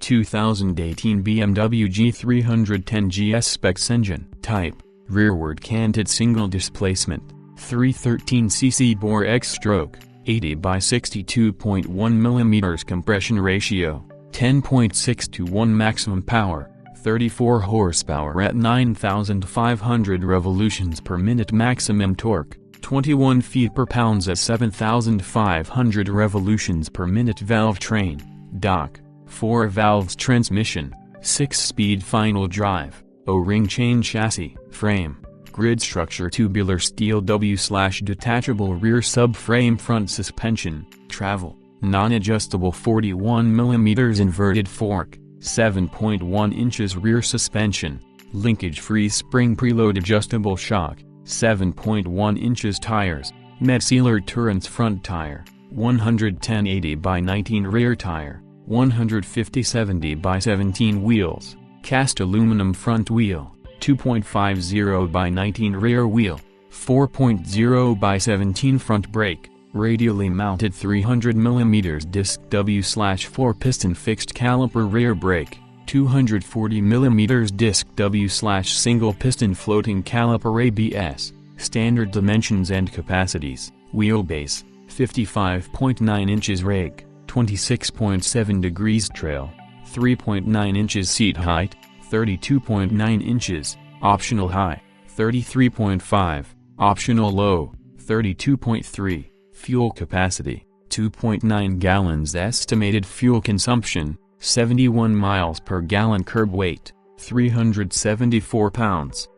2018 BMW G310 GS Specs engine. Type: rearward canted single displacement. 313cc bore X-stroke. 80 by 62.1 mm compression ratio. 10.6 to 1 maximum power. 34 horsepower at 9,500 revolutions per minute maximum torque. 21 feet-per-pound at 7,500 revolutions per minute. Valve train. Dock. 4 valves. Transmission. 6-speed final drive. O-ring chain chassis. Frame. Grid structure. Tubular steel W/detachable rear subframe. Front suspension. Travel. Non-adjustable 41 mm inverted fork. 7.1 inches rear suspension. Linkage-free spring preload adjustable shock. 7.1 inches tires. Met-Sealer Turrets front tire. 110/80 by 19 rear tire. 150/70 by 17 wheels. Cast aluminum front wheel. 2.50 by 19 rear wheel. 4.0 by 17 front brake. Radially mounted 300 mm disc W/4 piston fixed caliper rear brake. 240 mm disc W/single piston floating caliper ABS. Standard dimensions and capacities. Wheelbase: 55.9 inches rake. 26.7 degrees trail. 3.9 inches seat height. 32.9 inches. Optional high. 33.5. Optional low. 32.3. Fuel capacity: 2.9 gallons. Estimated fuel consumption: 71 miles per gallon. Curb weight: 374 pounds.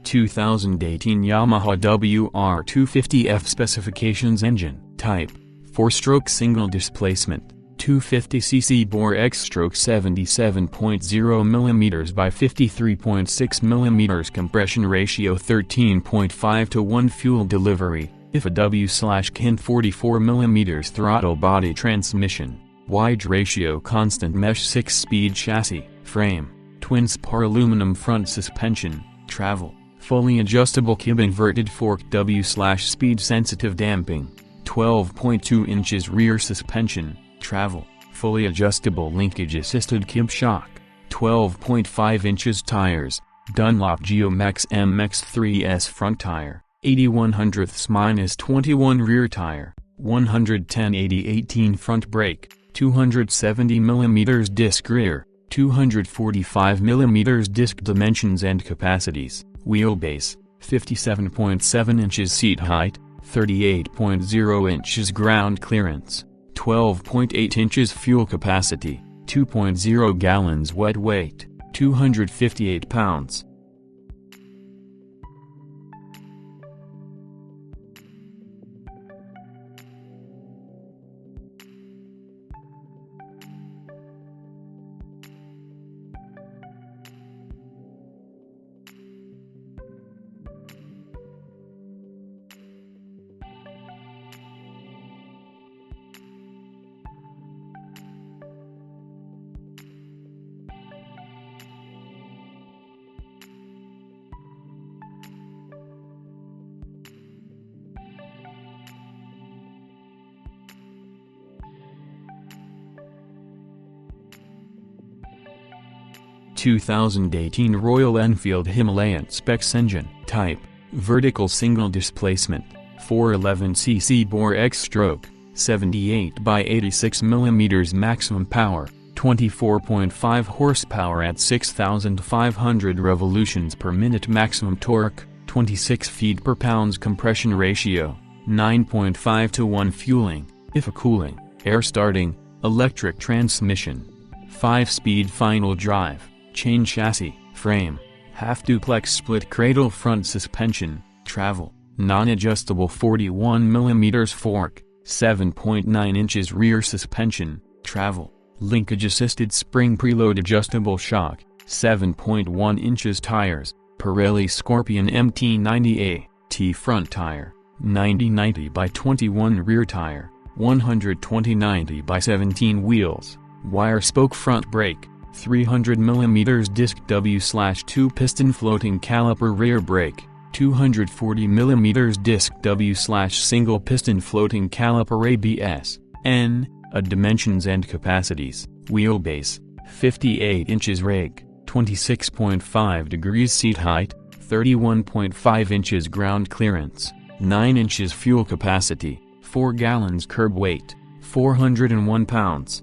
(2018) Yamaha WR250F specifications. Engine type: 4-stroke single displacement. 250cc bore X-stroke. 77.0 mm by 53.6 mm compression ratio. 13.5 to 1 fuel delivery. If a W/kin 44 mm throttle body. Transmission: wide ratio constant mesh 6-speed chassis. Frame: twin spar aluminum front suspension. Travel: fully adjustable kib inverted fork W/speed sensitive damping. 12.2 inches rear suspension. Travel: fully adjustable linkage assisted kib shock. 12.5 inches tires. Dunlop Geomax MX3S front tire. 81/100-21 rear tire. 110/80-18 front brake. 270 mm disc rear. 245 mm disc. Dimensions and capacities. Wheelbase: 57.7 inches seat height. 38.0 inches ground clearance. 12.8 inches fuel capacity. 2.0 gallons wet weight. 258 pounds. (2018) Royal Enfield Himalayan Specs engine. Type: vertical single displacement. 411cc bore X-stroke. 78 by 86 mm maximum power. 24.5 horsepower at 6,500 revolutions per minute maximum torque. 26 feet-per-pound compression ratio. 9.5 to 1 fueling, if a cooling, air starting, electric transmission. 5-speed final drive. Chain chassis. Frame: half-duplex split cradle front suspension. Travel: non-adjustable 41 mm fork. 7.9 inches rear suspension. Travel: linkage-assisted spring preload adjustable shock. 7.1 inches tires. Pirelli Scorpion MT90A T front tire. 90/90 by 21 rear tire. 120 90x17 wheels, wire spoke front brake, 300mm disc W/2 piston floating caliper rear brake, 240mm disc W/single piston floating caliper ABS, N, dimensions and capacities, wheelbase, 58 inches rake, 26.5 degrees seat height, 31.5 inches ground clearance, 9 inches fuel capacity, 4 gallons curb weight, 401 pounds.